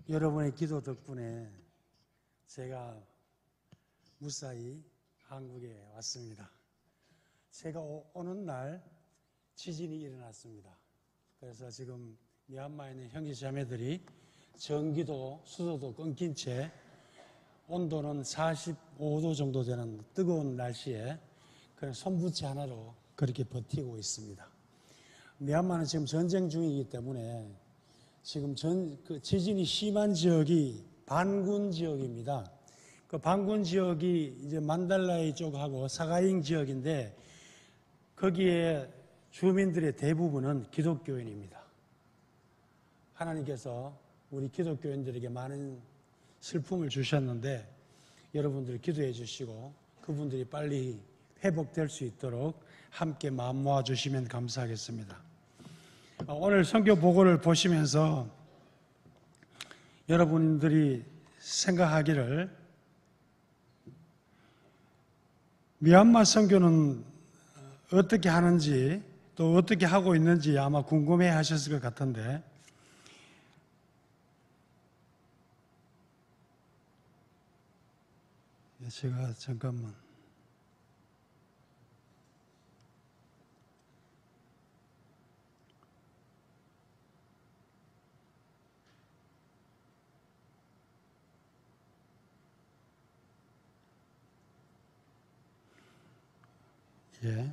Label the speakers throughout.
Speaker 1: 여러분의 기도 덕분에 제가 무사히 한국에 왔습니다. 제가 오는 날 지진이 일어났습니다. 그래서 지금 미얀마에 있는 형제자매들이 전기도 수도도 끊긴 채 온도는 45도 정도 되는 뜨거운 날씨에 그런 손부채 하나로 그렇게 버티고 있습니다. 미얀마는 지금 전쟁 중이기 때문에 지금 지진이 심한 지역이 반군 지역입니다. 그 반군 지역이 이제 만달라이 쪽하고 사가잉 지역인데 거기에 주민들의 대부분은 기독교인입니다. 하나님께서 우리 기독교인들에게 많은 슬픔을 주셨는데 여러분들이 기도해 주시고 그분들이 빨리 회복될 수 있도록 함께 마음 모아 주시면 감사하겠습니다. 오늘 선교 보고를 보시면서 여러분들이 생각하기를 미얀마 선교는 어떻게 하는지 또 어떻게 하고 있는지 아마 궁금해 하셨을 것 같은데 제가 잠깐만 예.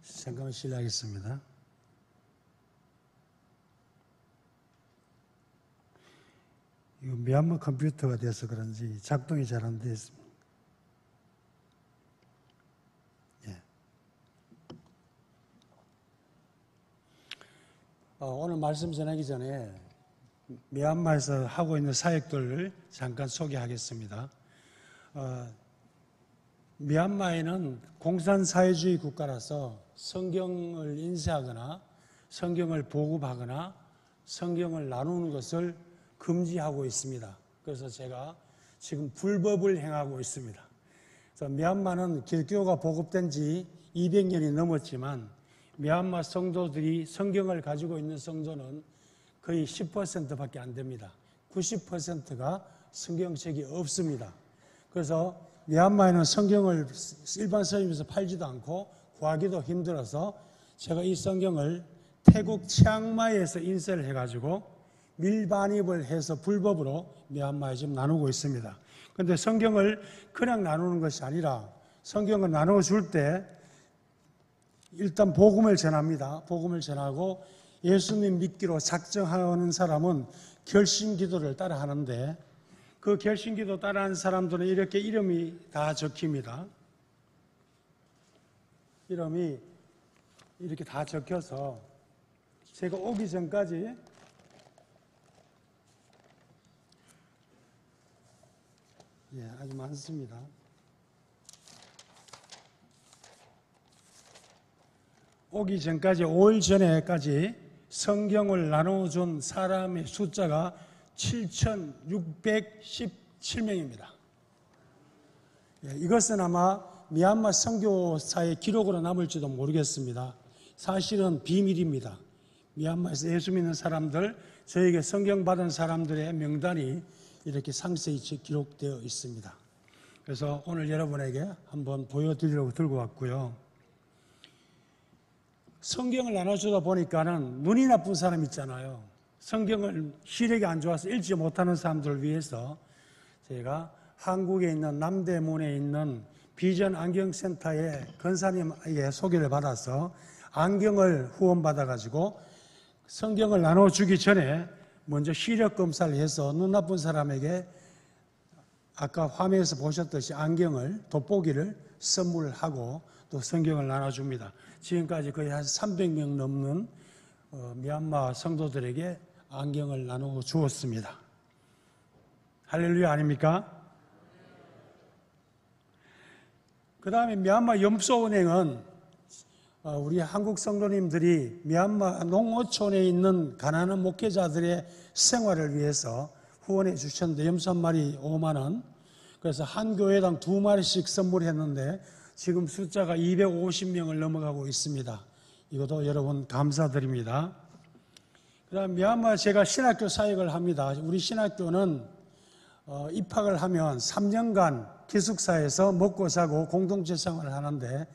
Speaker 1: 잠깐만 실례하겠습니다. 이거 미얀마 컴퓨터가 돼서 그런지 작동이 잘 안 돼 있습니다. 예. 오늘 말씀 전하기 전에 미얀마에서 하고 있는 사역들을 잠깐 소개하겠습니다. 미얀마에는 공산사회주의 국가라서 성경을 인쇄하거나 성경을 보급하거나 성경을 나누는 것을 금지하고 있습니다. 그래서 제가 지금 불법을 행하고 있습니다. 그래서 미얀마는 기독교가 보급된 지 200년이 넘었지만 미얀마 성도들이 성경을 가지고 있는 성도는 거의 10%밖에 안 됩니다. 90%가 성경책이 없습니다. 그래서 미얀마에는 성경을 일반 서점에서 팔지도 않고 구하기도 힘들어서 제가 이 성경을 태국 치앙마이에서 인쇄를 해가지고 밀반입을 해서 불법으로 미얀마에 지금 나누고 있습니다. 그런데 성경을 그냥 나누는 것이 아니라 성경을 나눠줄 때 일단 복음을 전합니다. 복음을 전하고 예수님 믿기로 작정하는 사람은 결심기도를 따라 하는데 그 결심기도 따라하는 사람들은 이렇게 이름이 다 적힙니다. 이름이 이렇게 다 적혀서 제가 오기 전까지 아주 많습니다. 오기 전까지 5일 전에까지 성경을 나눠준 사람의 숫자가 7,617명입니다. 이것은 아마 미얀마 선교사의 기록으로 남을지도 모르겠습니다. 사실은 비밀입니다. 미얀마에서 예수 믿는 사람들, 저에게 성경 받은 사람들의 명단이 이렇게 상세히 기록되어 있습니다. 그래서 오늘 여러분에게 한번 보여드리려고 들고 왔고요. 성경을 나눠주다 보니까는 눈이 나쁜 사람 있잖아요. 성경을 시력이 안 좋아서 읽지 못하는 사람들을 위해서 제가 한국에 있는 남대문에 있는 비전 안경센터의 권사님에게 소개를 받아서 안경을 후원받아가지고 성경을 나눠주기 전에 먼저 시력 검사를 해서 눈 나쁜 사람에게 아까 화면에서 보셨듯이 안경을, 돋보기를 선물하고 또 성경을 나눠줍니다. 지금까지 거의 한 300명 넘는 미얀마 성도들에게 안경을 나누어 주었습니다. 할렐루야 아닙니까? 그 다음에 미얀마 염소은행은 우리 한국 성도님들이 미얀마 농어촌에 있는 가난한 목회자들의 생활을 위해서 후원해 주셨는데 염소 한 마리 5만 원. 그래서 한 교회당 2마리씩 선물했는데 지금 숫자가 250명을 넘어가고 있습니다. 이것도 여러분 감사드립니다. 그다음 미얀마 제가 신학교 사역을 합니다. 우리 신학교는 입학을 하면 3년간 기숙사에서 먹고 자고 공동체 생활을 하는데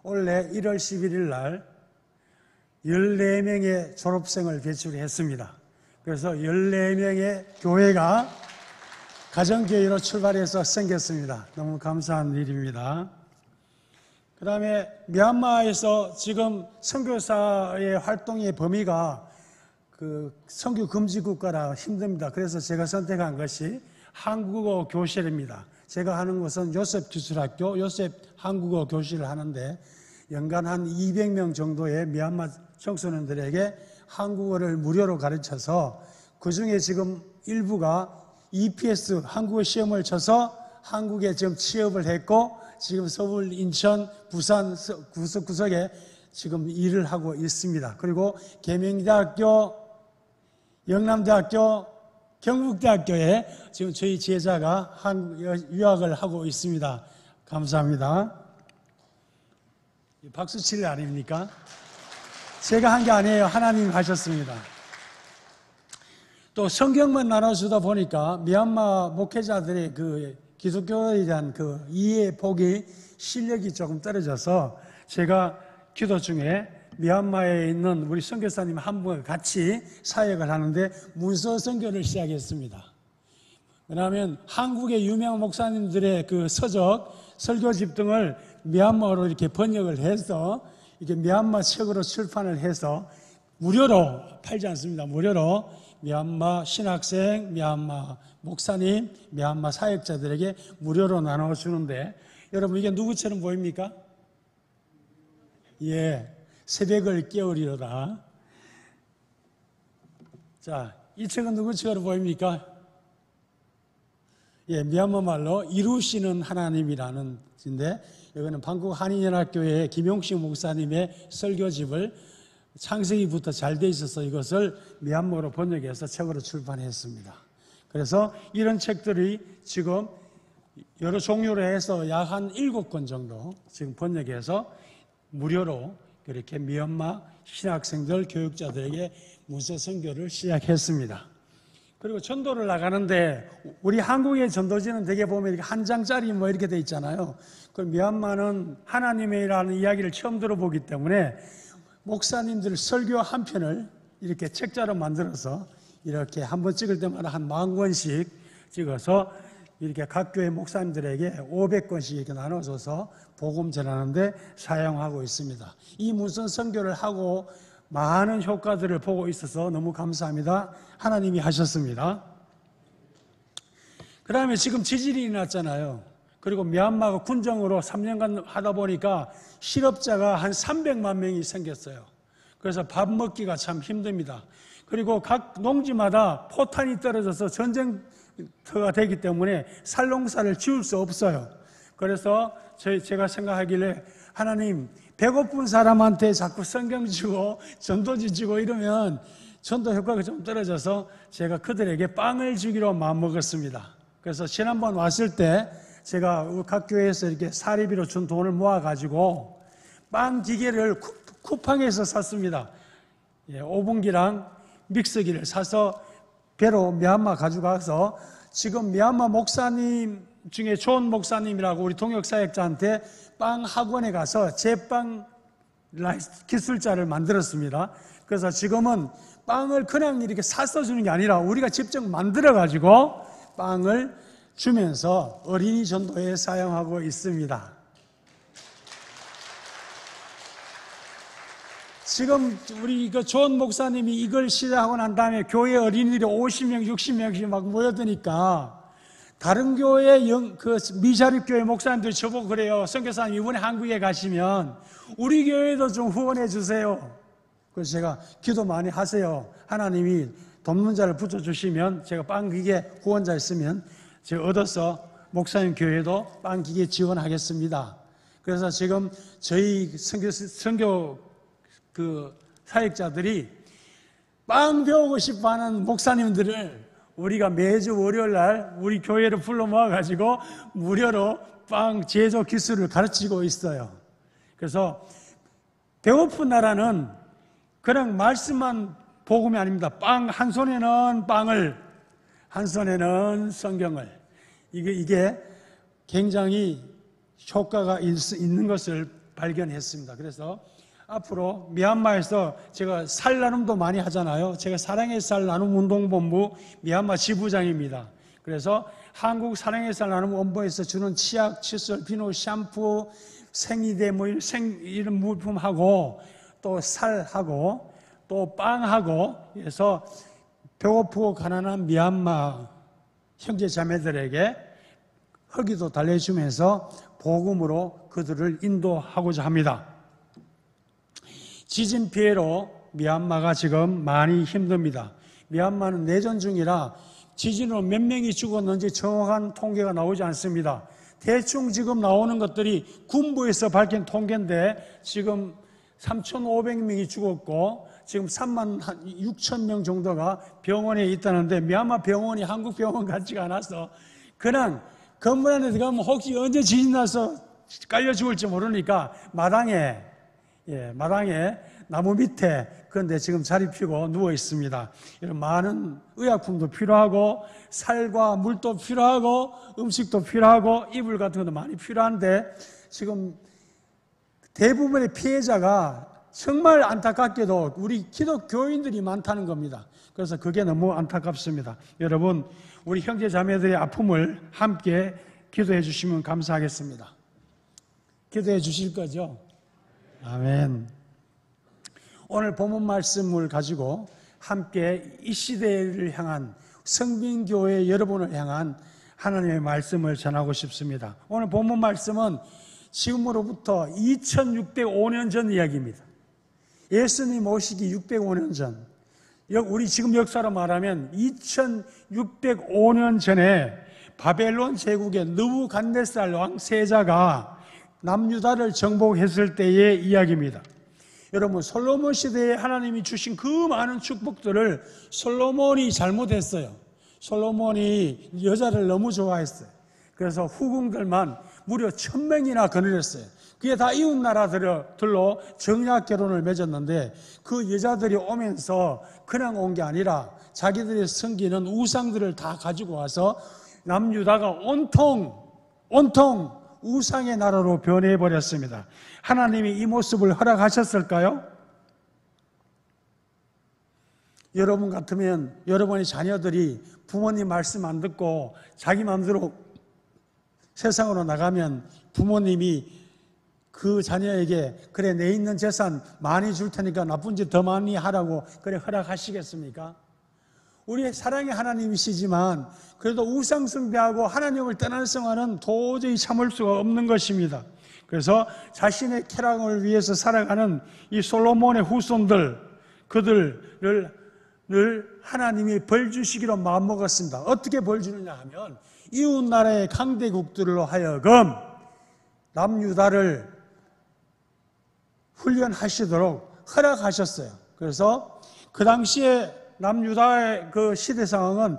Speaker 1: 올해 1월 11일 날 14명의 졸업생을 배출했습니다. 그래서 14명의 교회가 가정교회로 출발해서 생겼습니다. 너무 감사한 일입니다. 그 다음에 미얀마에서 지금 선교사의 활동의 범위가 선교 금지 국가라 힘듭니다. 그래서 제가 선택한 것이 한국어 교실입니다. 제가 하는 것은 요셉 기술학교, 요셉 한국어 교실을 하는데 연간 한 200명 정도의 미얀마 청소년들에게 한국어를 무료로 가르쳐서 그중에 지금 일부가 EPS 한국어 시험을 쳐서 한국에 지금 취업을 했고 지금 서울, 인천, 부산 구석구석에 지금 일을 하고 있습니다. 그리고 계명대학교, 영남대학교, 경북대학교에 지금 저희 제자가 유학을 하고 있습니다. 감사합니다. 박수 칠 일 아닙니까? 제가 한 게 아니에요. 하나님 하셨습니다. 또 성경만 나눠주다 보니까 미얀마 목회자들의 그 기독교에 대한 그 이해 폭이 실력이 조금 떨어져서 제가 기도 중에 미얀마에 있는 우리 선교사님 한 분과 같이 사역을 하는데 문서 선교를 시작했습니다. 왜냐하면 한국의 유명한 목사님들의 그 서적, 설교집 등을 미얀마어로 이렇게 번역을 해서 이게 미얀마 책으로 출판을 해서 무료로 팔지 않습니다. 무료로 미얀마 신학생, 미얀마 목사님, 미얀마 사역자들에게 무료로 나눠주는데 여러분 이게 누구처럼 보입니까? 예, 새벽을 깨우리로다. 자, 이 책은 누구처럼 보입니까? 예, 미얀마 말로 이루시는 하나님이라는 인데 이거는 방콕 한인연합교회 김용식 목사님의 설교집을 창세기부터 잘 돼 있어서 이것을 미얀마어로 번역해서 책으로 출판했습니다. 그래서 이런 책들이 지금 여러 종류로 해서 약 한 7권 정도 지금 번역해서 무료로 그렇게 미얀마 신학생들, 교육자들에게 문서 선교를 시작했습니다. 그리고 전도를 나가는데 우리 한국의 전도지는 대개 보면 이렇게 한 장짜리 뭐 이렇게 돼 있잖아요. 그 미얀마는 하나님이라는 이야기를 처음 들어보기 때문에 목사님들 설교 한 편을 이렇게 책자로 만들어서 이렇게 한번 찍을 때마다 한 10,000권씩 찍어서 이렇게 각 교회 목사님들에게 500권씩 이렇게 나눠줘서 복음 전하는데 사용하고 있습니다. 이 문서 선교를 하고 많은 효과들을 보고 있어서 너무 감사합니다. 하나님이 하셨습니다. 그 다음에 지금 지진이 났잖아요. 그리고 미얀마가 군정으로 3년간 하다 보니까 실업자가 한 300만 명이 생겼어요. 그래서 밥 먹기가 참 힘듭니다. 그리고 각 농지마다 포탄이 떨어져서 전쟁터가 되기 때문에 살농사를 지을 수 없어요. 그래서 제가 생각하길래 하나님 배고픈 사람한테 자꾸 성경 주고 전도지 주고 이러면 전도 효과가 좀 떨어져서 제가 그들에게 빵을 주기로 마음먹었습니다. 그래서 지난번 왔을 때 제가 각 교회에서 이렇게 사리비로 준 돈을 모아가지고 빵 기계를 쿠팡에서 샀습니다. 예, 오븐기랑 믹서기를 사서 배로 미얀마 가져가서 지금 미얀마 목사님 중에 좋은 목사님이라고 우리 동역사역자한테 빵 학원에 가서 제빵 기술자를 만들었습니다. 그래서 지금은 빵을 그냥 이렇게 사서 주는 게 아니라 우리가 직접 만들어가지고 빵을 주면서 어린이 전도에 사용하고 있습니다. 지금 우리 그 좋은 목사님이 이걸 시작하고 난 다음에 교회 어린이들이 50명, 60명씩 막 모여드니까 다른 교회 미자립교회 목사님들이 저보고 그래요. 선교사님 이번에 한국에 가시면 우리 교회도 좀 후원해 주세요. 그래서 제가 기도 많이 하세요. 하나님이 돕는 자를 붙여주시면 제가 빵기계 후원자 있으면 제가 얻어서 목사님 교회도 빵기계 지원하겠습니다. 그래서 지금 저희 선교 사역자들이 빵 배우고 싶어 하는 목사님들을 우리가 매주 월요일 날 우리 교회를 불러 모아가지고 무료로 빵 제조 기술을 가르치고 있어요. 그래서 배고픈 나라는 그냥 말씀만 복음이 아닙니다. 빵 한 손에는 빵을, 한 손에는 성경을. 이게 굉장히 효과가 있는 것을 발견했습니다. 그래서 앞으로 미얀마에서 제가 살 나눔도 많이 하잖아요. 제가 사랑의 살 나눔 운동본부 미얀마 지부장입니다. 그래서 한국 사랑의 살 나눔 원부에서 주는 치약, 칫솔, 비누, 샴푸, 생리대 이런 물품하고 또 살하고 또 빵하고 해서 배고프고 가난한 미얀마 형제 자매들에게 허기도 달래주면서 복음으로 그들을 인도하고자 합니다. 지진 피해로 미얀마가 지금 많이 힘듭니다. 미얀마는 내전 중이라 지진으로 몇 명이 죽었는지 정확한 통계가 나오지 않습니다. 대충 지금 나오는 것들이 군부에서 밝힌 통계인데 지금 3,500명이 죽었고 지금 36,000명 정도가 병원에 있다는데 미얀마 병원이 한국 병원 같지가 않아서 그냥 건물 안에 들어가면 혹시 언제 지진 나서 깔려 죽을지 모르니까 마당에 나무 밑에 그런데 지금 자리 피고 누워 있습니다. 이런 많은 의약품도 필요하고 살과 물도 필요하고 음식도 필요하고 이불 같은 것도 많이 필요한데 지금 대부분의 피해자가 정말 안타깝게도 우리 기독교인들이 많다는 겁니다. 그래서 그게 너무 안타깝습니다. 여러분 우리 형제 자매들의 아픔을 함께 기도해 주시면 감사하겠습니다. 기도해 주실 거죠? 아멘. 오늘 본문 말씀을 가지고 함께 이 시대를 향한 성빈교회 여러분을 향한 하나님의 말씀을 전하고 싶습니다. 오늘 본문 말씀은 지금으로부터 2605년 전 이야기입니다. 예수님 오시기 605년 전, 우리 지금 역사로 말하면 2605년 전에 바벨론 제국의 느부갓네살 왕 세자가 남유다를 정복했을 때의 이야기입니다. 여러분 솔로몬 시대에 하나님이 주신 그 많은 축복들을 솔로몬이 잘못했어요. 솔로몬이 여자를 너무 좋아했어요. 그래서 후궁들만 무려 1000명이나 거느렸어요. 그게 다 이웃 나라들로 정략 결혼을 맺었는데 그 여자들이 오면서 그냥 온 게 아니라 자기들이 섬기는 우상들을 다 가지고 와서 남유다가 온통 우상의 나라로 변해버렸습니다. 하나님이 이 모습을 허락하셨을까요? 여러분 같으면 여러분의 자녀들이 부모님 말씀 안 듣고 자기 마음대로 세상으로 나가면 부모님이 그 자녀에게 그래 내 있는 재산 많이 줄 테니까 나쁜 짓 더 많이 하라고 그래 허락하시겠습니까? 우리의 사랑의 하나님이시지만 그래도 우상 숭배하고 하나님을 떠난 생활은 도저히 참을 수가 없는 것입니다. 그래서 자신의 쾌락을 위해서 살아가는 이 솔로몬의 후손들 그들을 하나님이 벌 주시기로 마음먹었습니다. 어떻게 벌 주느냐 하면 이웃 나라의 강대국들로 하여금 남유다를 훈련하시도록 허락하셨어요. 그래서 그 당시에 남유다의 그 시대 상황은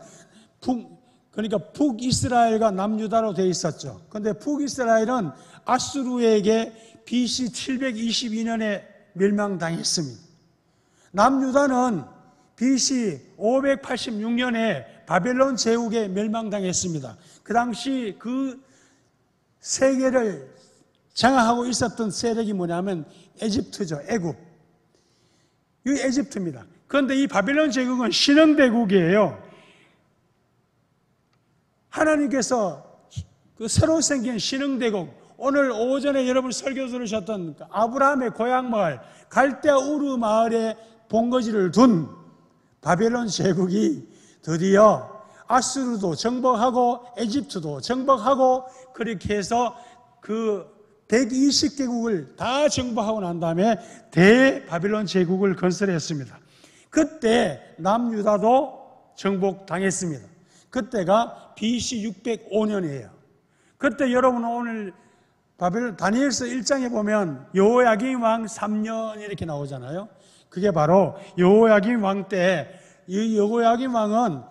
Speaker 1: 그러니까 북이스라엘과 남유다로 되어 있었죠. 그런데 북이스라엘은 아수르에게 BC 722년에 멸망당했습니다. 남유다는 BC 586년에 바벨론 제국에 멸망당했습니다. 그 당시 그 세계를 장악하고 있었던 세력이 뭐냐면 에집트죠. 애굽. 이 에집트입니다. 그런데 이 바벨론 제국은 신흥대국이에요. 하나님께서 그 새로 생긴 신흥대국, 오늘 오전에 여러분 설교 들으셨던 아브라함의 고향 마을 갈대아 우르 마을에 본거지를 둔 바벨론 제국이 드디어 아수르도 정복하고 에집트도 정복하고 그렇게 해서 그 120개국을 다 정복하고 난 다음에 대바벨론 제국을 건설했습니다. 그때 남유다도 정복당했습니다. 그때가 BC 605년이에요. 그때 여러분 오늘 다니엘서 1장에 보면 여호야김 왕 3년 이렇게 나오잖아요. 그게 바로 여호야김 왕 때, 이 여호야김 왕은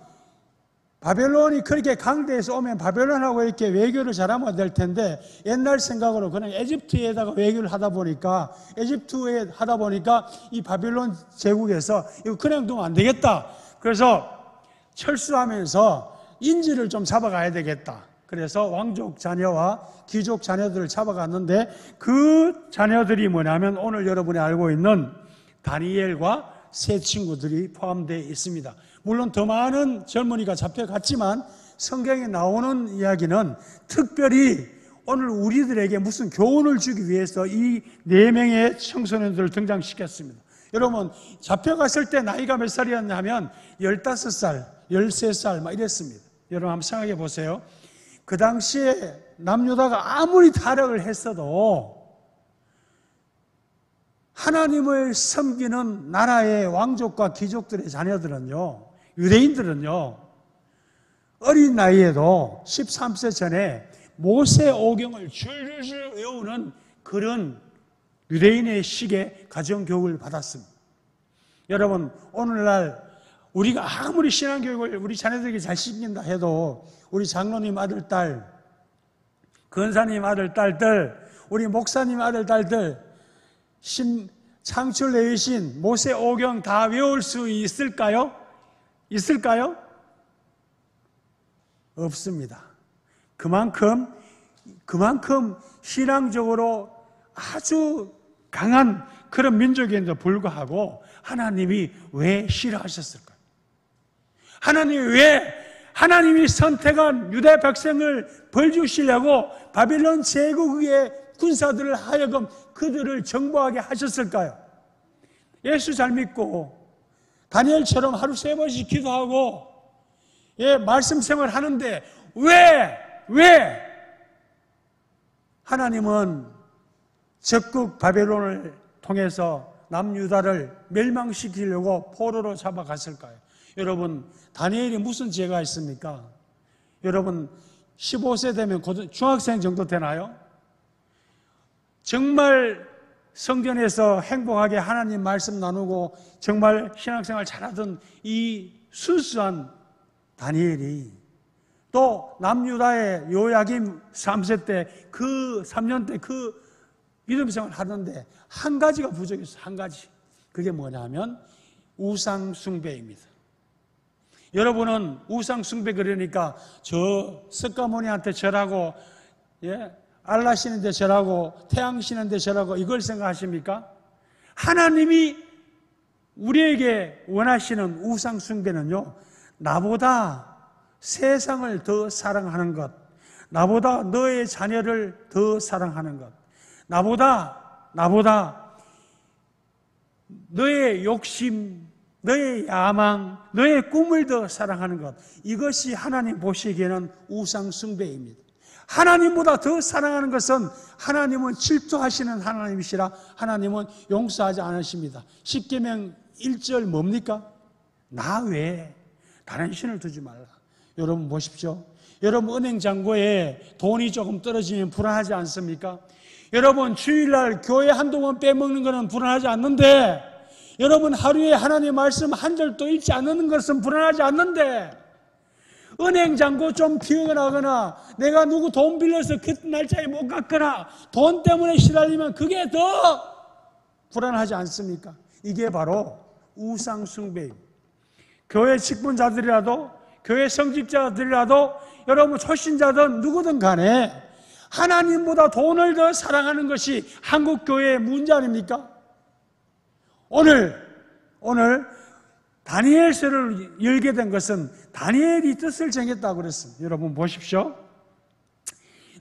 Speaker 1: 바벨론이 그렇게 강대에서 오면 바벨론하고 이렇게 외교를 잘하면 될 텐데 옛날 생각으로 그냥 에집트에다가 외교를 하다 보니까 에집트에 하다 보니까 이 바벨론 제국에서 이거 그냥 두면 안 되겠다. 그래서 철수하면서 인지를 좀 잡아가야 되겠다. 그래서 왕족 자녀와 귀족 자녀들을 잡아갔는데 그 자녀들이 뭐냐면 오늘 여러분이 알고 있는 다니엘과 세 친구들이 포함되어 있습니다. 물론 더 많은 젊은이가 잡혀갔지만 성경에 나오는 이야기는 특별히 오늘 우리들에게 무슨 교훈을 주기 위해서 이 4명의 청소년들을 등장시켰습니다. 여러분, 잡혀갔을 때 나이가 몇 살이었냐면 15살, 13살 막 이랬습니다. 여러분 한번 생각해 보세요. 그 당시에 남유다가 아무리 타락을 했어도 하나님을 섬기는 나라의 왕족과 귀족들의 자녀들은요, 유대인들은요, 어린 나이에도 13세 전에 모세 오경을 줄줄 외우는 그런 유대인의 식의 가정교육을 받았습니다. 여러분, 오늘날 우리가 아무리 신앙교육을 우리 자녀들에게 잘 시킨다 해도 우리 장로님 아들, 딸, 권사님 아들, 딸들, 우리 목사님 아들, 딸들 창출 내신 모세 오경 다 외울 수 있을까요? 있을까요? 없습니다. 그만큼 신앙적으로 아주 강한 그런 민족인데도 불구하고 하나님이 왜 싫어하셨을까요? 하나님이 선택한 유대 백성을 벌 주시려고 바빌론 제국의 군사들을 하여금 그들을 정복하게 하셨을까요? 예수 잘 믿고 다니엘처럼 하루 3번씩 기도하고 말씀 생활 하는데 왜 하나님은 적국 바벨론을 통해서 남유다를 멸망시키려고 포로로 잡아갔을까요? 여러분, 다니엘이 무슨 죄가 있습니까? 여러분, 15세 되면 중학생 정도 되나요? 정말 성전에서 행복하게 하나님 말씀 나누고 정말 신앙생활 잘하던 이 순수한 다니엘이 또 남유다의 요야김 3세 때 그 3년 때 그 믿음생활을 하는데 한 가지가 부족했어요. 한 가지. 그게 뭐냐면 우상 숭배입니다. 여러분은 우상 숭배 그러니까 저 석가모니한테 절하고 알라 신한테 절하고 태양 신한테 절하고 이걸 생각하십니까? 하나님이 우리에게 원하시는 우상 숭배는요, 나보다 세상을 더 사랑하는 것, 나보다 너의 자녀를 더 사랑하는 것, 나보다 너의 욕심, 너의 야망, 너의 꿈을 더 사랑하는 것, 이것이 하나님 보시기에는 우상 숭배입니다. 하나님보다 더 사랑하는 것은 하나님은 질투하시는 하나님이시라 하나님은 용서하지 않으십니다. 십계명 1절 뭡니까? 나 외에 다른 신을 두지 말라. 여러분 보십시오. 여러분 은행 잔고에 돈이 조금 떨어지면 불안하지 않습니까? 여러분 주일날 교회 한두 번 빼먹는 것은 불안하지 않는데 여러분 하루에 하나님 말씀 한 절도 읽지 않는 것은 불안하지 않는데 은행 잔고 좀 비어나거나 내가 누구 돈 빌려서 그 날짜에 못 갔거나 돈 때문에 시달리면 그게 더 불안하지 않습니까? 이게 바로 우상 숭배입니다. 교회 직분자들이라도 교회 성직자들이라도 여러분 초신자든 누구든 간에 하나님보다 돈을 더 사랑하는 것이 한국교회의 문제 아닙니까? 오늘 다니엘서를 열게 된 것은 다니엘이 뜻을 정했다고 그랬습니다. 여러분 보십시오.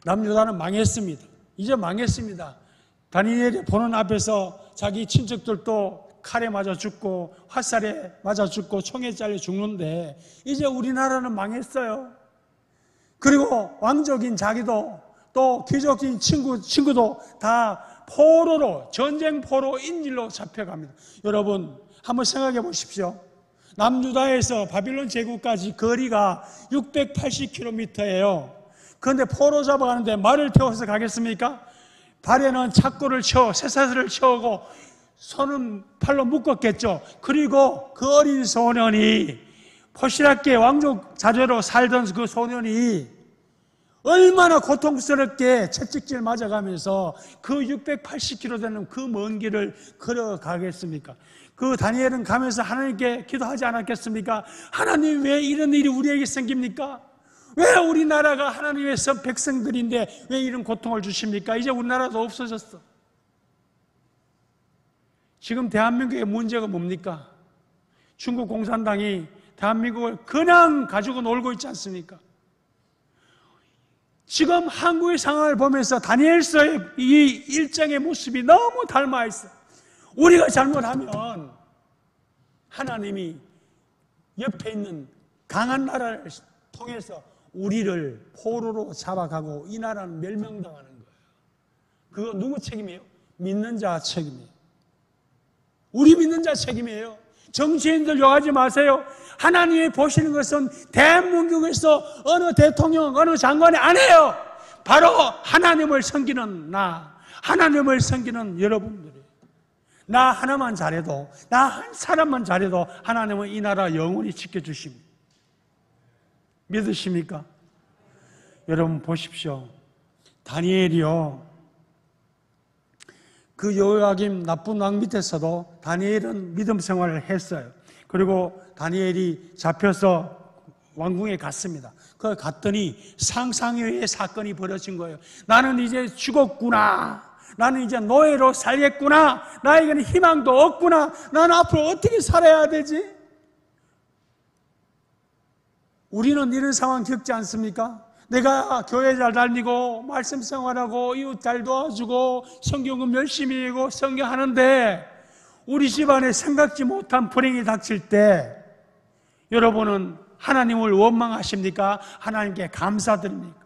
Speaker 1: 남유다는 망했습니다. 이제 망했습니다. 다니엘이 보는 앞에서 자기 친척들도 칼에 맞아 죽고 화살에 맞아 죽고 총에 잘려 죽는데 이제 우리나라는 망했어요. 그리고 왕족인 자기도 또 귀족인 친구도 다 포로로 전쟁 포로 인질로 잡혀갑니다. 여러분 한번 생각해 보십시오. 남유다에서 바빌론 제국까지 거리가 680km예요. 그런데 포로 잡아가는데 말을 태워서 가겠습니까? 발에는 착고를 채워 쇠사슬을 채우고 손은 팔로 묶었겠죠. 그리고 그 어린 소년이 포시락계 왕족 자제로 살던 그 소년이 얼마나 고통스럽게 채찍질 맞아가면서 그 680km 되는 그 먼 길을 걸어가겠습니까? 그 다니엘은 가면서 하나님께 기도하지 않았겠습니까? 하나님, 왜 이런 일이 우리에게 생깁니까? 왜 우리나라가 하나님의 백성들인데 왜 이런 고통을 주십니까? 이제 우리나라도 없어졌어. 지금 대한민국의 문제가 뭡니까? 중국 공산당이 대한민국을 그냥 가지고 놀고 있지 않습니까? 지금 한국의 상황을 보면서 다니엘서의 이 일장의 모습이 너무 닮아 있어. 우리가 잘못하면 하나님이 옆에 있는 강한 나라를 통해서 우리를 포로로 잡아가고 이 나라는 멸망당하는 거예요. 그거 누구 책임이에요? 믿는 자 책임이에요. 우리 믿는 자 책임이에요. 정치인들 욕하지 마세요. 하나님이 보시는 것은 대한민국에서 어느 대통령, 어느 장관이 안 해요. 바로 하나님을 섬기는 나, 하나님을 섬기는 여러분들이에요. 나 하나만 잘해도, 나 한 사람만 잘해도 하나님은 이 나라 영원히 지켜주십니다. 믿으십니까? 여러분 보십시오. 다니엘이요, 그 여호야김 나쁜 왕 밑에서도 다니엘은 믿음 생활을 했어요. 그리고 다니엘이 잡혀서 왕궁에 갔습니다. 그 갔더니 상상외의 사건이 벌어진 거예요. 나는 이제 죽었구나. 나는 이제 노예로 살겠구나. 나에게는 희망도 없구나. 나는 앞으로 어떻게 살아야 되지? 우리는 이런 상황 겪지 않습니까? 내가 교회 잘 다니고 말씀 생활하고 이웃 잘 도와주고 성경은 열심히 읽고 성경하는데 우리 집안에 생각지 못한 불행이 닥칠 때 여러분은 하나님을 원망하십니까? 하나님께 감사드립니까?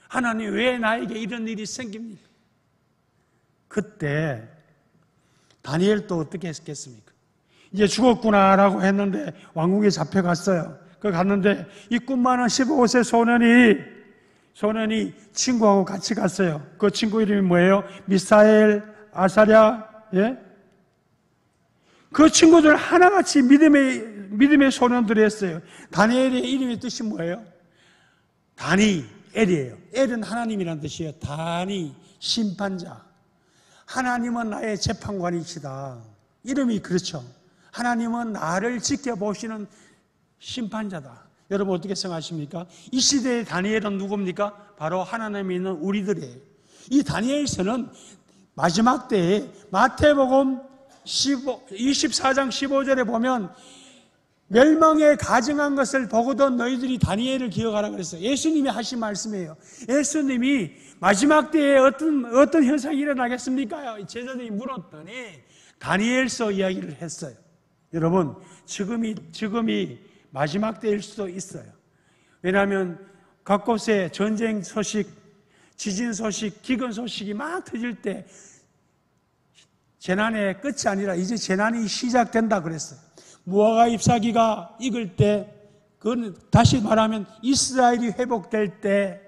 Speaker 1: 하나님, 왜 나에게 이런 일이 생깁니까? 그때 다니엘도 어떻게 했겠습니까? 이제 죽었구나라고 했는데 왕궁에 잡혀갔어요. 그 갔는데 이 꿈 많은 15세 소년이 친구하고 같이 갔어요. 그 친구 이름이 뭐예요? 미사엘, 아사랴, 예? 그 친구들 하나같이 믿음의 소년들이었어요. 다니엘의 이름의 뜻이 뭐예요? 다니엘이에요. 엘은 하나님이라는 뜻이에요. 다니, 심판자. 하나님은 나의 재판관이시다. 이름이 그렇죠. 하나님은 나를 지켜보시는 심판자다. 여러분 어떻게 생각하십니까? 이 시대의 다니엘은 누굽니까? 바로 하나님이 있는 우리들이에요. 이 다니엘서는 마지막 때에 마태복음 24장 15절에 보면 멸망에 가증한 것을 보고도 너희들이 다니엘을 기억하라 그랬어요. 예수님이 하신 말씀이에요. 예수님이 마지막 때에 어떤 현상이 일어나겠습니까? 제자들이 물었더니 다니엘서 이야기를 했어요. 여러분 지금이 마지막 때일 수도 있어요. 왜냐하면 각 곳에 전쟁 소식, 지진 소식, 기근 소식이 막 터질 때 재난의 끝이 아니라 이제 재난이 시작된다 그랬어요. 무화과 잎사귀가 익을 때, 그건 다시 말하면 이스라엘이 회복될 때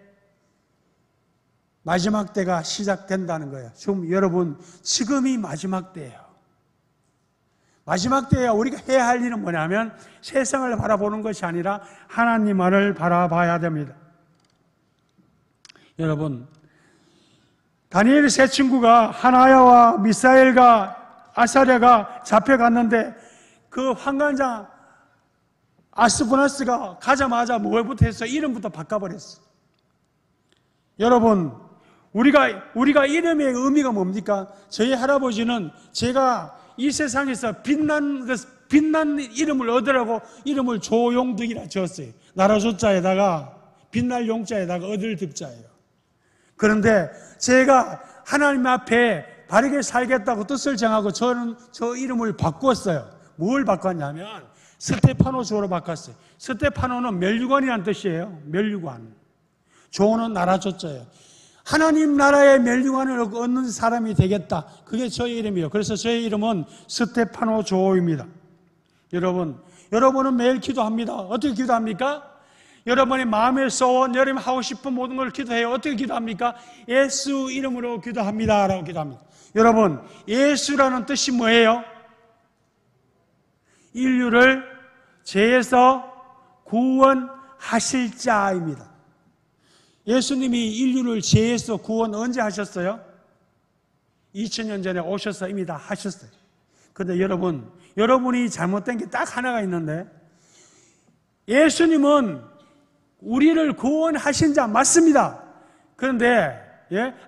Speaker 1: 마지막 때가 시작된다는 거예요. 지금 여러분, 지금이 마지막 때예요. 마지막 때에 우리가 해야 할 일은 뭐냐면 세상을 바라보는 것이 아니라 하나님만을 바라봐야 됩니다. 여러분, 다니엘의 세 친구가 하나야와 미사엘과 아사랴가 잡혀갔는데 그 환관장 아스부나스가 가자마자 뭘부터 했어? 이름부터 바꿔버렸어. 여러분, 우리가 이름의 의미가 뭡니까? 저희 할아버지는 제가 이 세상에서 빛난 이름을 얻으라고 이름을 조용득이라 지었어요. 나라 조자에다가 빛날 용자에다가 얻을 득자예요. 그런데 제가 하나님 앞에 바르게 살겠다고 뜻을 정하고 저는 저 이름을 바꿨어요. 뭘 바꿨냐면 스테파노 조로 바꿨어요. 스테파노는 멸류관이라는 뜻이에요. 멸류관. 조는 나라 조자예요. 하나님 나라의 멸류관을 얻는 사람이 되겠다. 그게 저의 이름이에요. 그래서 저의 이름은 스테파노 조입니다. 여러분은 매일 기도합니다. 어떻게 기도합니까? 여러분의 마음의 소원, 여러분이 하고 싶은 모든 걸 기도해요. 어떻게 기도합니까? 예수 이름으로 기도합니다 라고 기도합니다. 여러분, 예수라는 뜻이 뭐예요? 인류를 죄에서 구원하실 자입니다. 예수님이 인류를 죄에서 구원 언제 하셨어요? 2000년 전에 오셔서 이미 다 하셨어요. 그런데 여러분이 잘못된 게 딱 하나가 있는데, 예수님은 우리를 구원하신 자 맞습니다. 그런데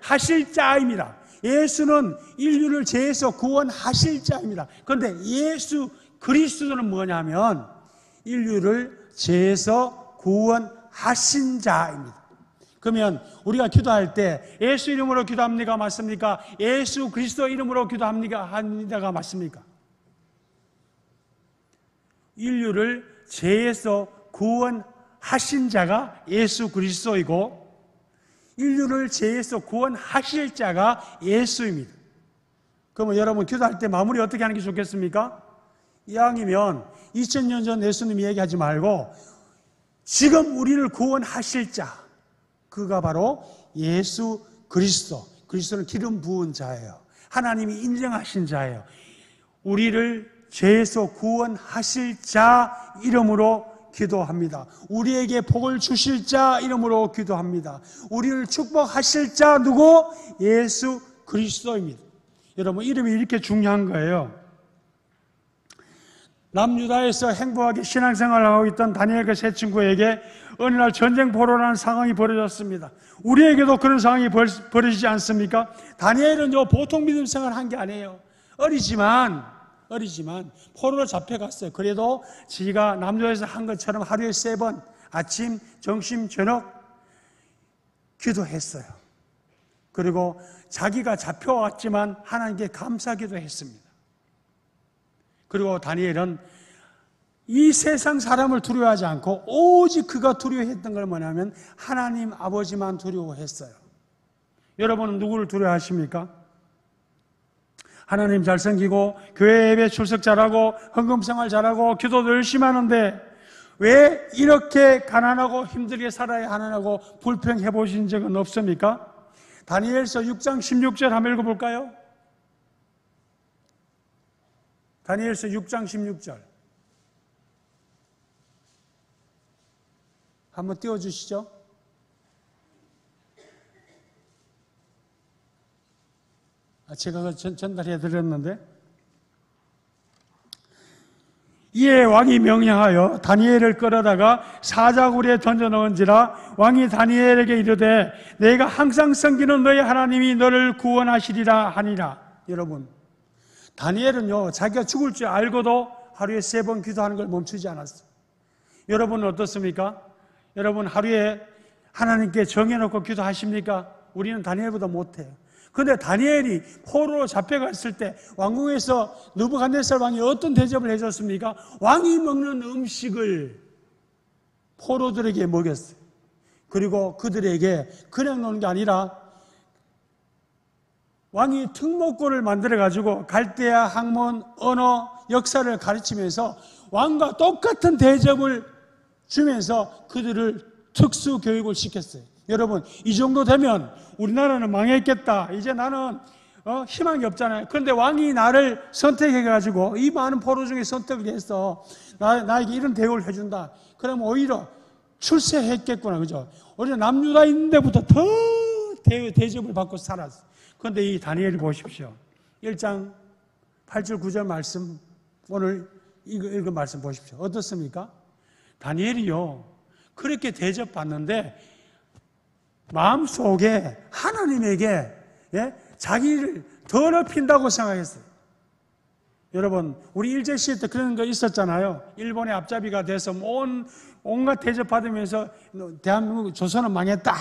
Speaker 1: 하실 자입니다. 예수는 인류를 죄에서 구원하실 자입니다. 그런데 예수 그리스도는 뭐냐면 인류를 죄에서 구원하신 자입니다. 그러면 우리가 기도할 때 예수 이름으로 기도합니까? 맞습니까? 예수 그리스도 이름으로 기도합니다가 맞습니까? 인류를 죄에서 구원하신 자가 예수 그리스도이고 인류를 죄에서 구원하실 자가 예수입니다. 그러면 여러분 기도할 때 마무리 어떻게 하는 게 좋겠습니까? 이왕이면 2000년 전 예수님이 얘기하지 말고 지금 우리를 구원하실 자, 그가 바로 예수 그리스도. 그리스도는 기름 부은 자예요. 하나님이 인정하신 자예요. 우리를 죄에서 구원하실 자 이름으로 기도합니다. 우리에게 복을 주실 자 이름으로 기도합니다. 우리를 축복하실 자 누구? 예수 그리스도입니다. 여러분 이름이 이렇게 중요한 거예요. 남유다에서 행복하게 신앙생활을 하고 있던 다니엘 그 세 친구에게 어느 날 전쟁포로라는 상황이 벌어졌습니다. 우리에게도 그런 상황이 벌어지지 않습니까? 다니엘은 보통 믿음 생활을 한 게 아니에요. 어리지만 포로로 잡혀갔어요. 그래도 지가 남유다에서 한 것처럼 하루에 3번 아침, 점심, 저녁 기도했어요. 그리고 자기가 잡혀왔지만 하나님께 감사기도 했습니다. 그리고 다니엘은 이 세상 사람을 두려워하지 않고 오직 그가 두려워했던 건 뭐냐면 하나님 아버지만 두려워했어요. 여러분은 누구를 두려워하십니까? 하나님 잘 섬기고 교회 예배 출석 잘하고 헌금생활 잘하고 기도도 열심히 하는데 왜 이렇게 가난하고 힘들게 살아야 하느냐고 불평해 보신 적은 없습니까? 다니엘서 6장 16절 한번 읽어볼까요? 다니엘서 6장 16절 한번 띄워주시죠. 제가 전달해 드렸는데 이에 왕이 명령하여 다니엘을 끌어다가 사자굴에 던져넣은지라 왕이 다니엘에게 이르되 내가 항상 섬기는 너의 하나님이 너를 구원하시리라 하니라. 여러분 다니엘은요 자기가 죽을 줄 알고도 하루에 3번 기도하는 걸 멈추지 않았어요. 여러분은 어떻습니까? 여러분 하루에 하나님께 정해놓고 기도하십니까? 우리는 다니엘보다 못해요. 그런데 다니엘이 포로로 잡혀갔을 때 왕궁에서 느부갓네살 왕이 어떤 대접을 해줬습니까? 왕이 먹는 음식을 포로들에게 먹였어요. 그리고 그들에게 그냥 노는 게 아니라 왕이 특목고를 만들어가지고 갈대아 학문, 언어, 역사를 가르치면서 왕과 똑같은 대접을 주면서 그들을 특수 교육을 시켰어요. 여러분 이 정도 되면 우리나라는 망했겠다. 이제 나는 희망이 없잖아요. 그런데 왕이 나를 선택해가지고 이 많은 포로 중에 선택을 해서 나에게 이런 대우를 해준다. 그러면 오히려 출세했겠구나. 그죠? 오히려 남유다 있는 데부터 더 대접을 받고 살았어요. 그런데 이 다니엘을 보십시오. 1장 8절 9절 말씀 오늘 읽은 말씀 보십시오. 어떻습니까? 다니엘이요 그렇게 대접받는데 마음속에 하나님에게 자기를 더럽힌다고 생각했어요. 여러분 우리 일제시대 때 그런 거 있었잖아요. 일본의 앞잡이가 돼서 온갖 대접받으면서 대한민국 조선은 망했다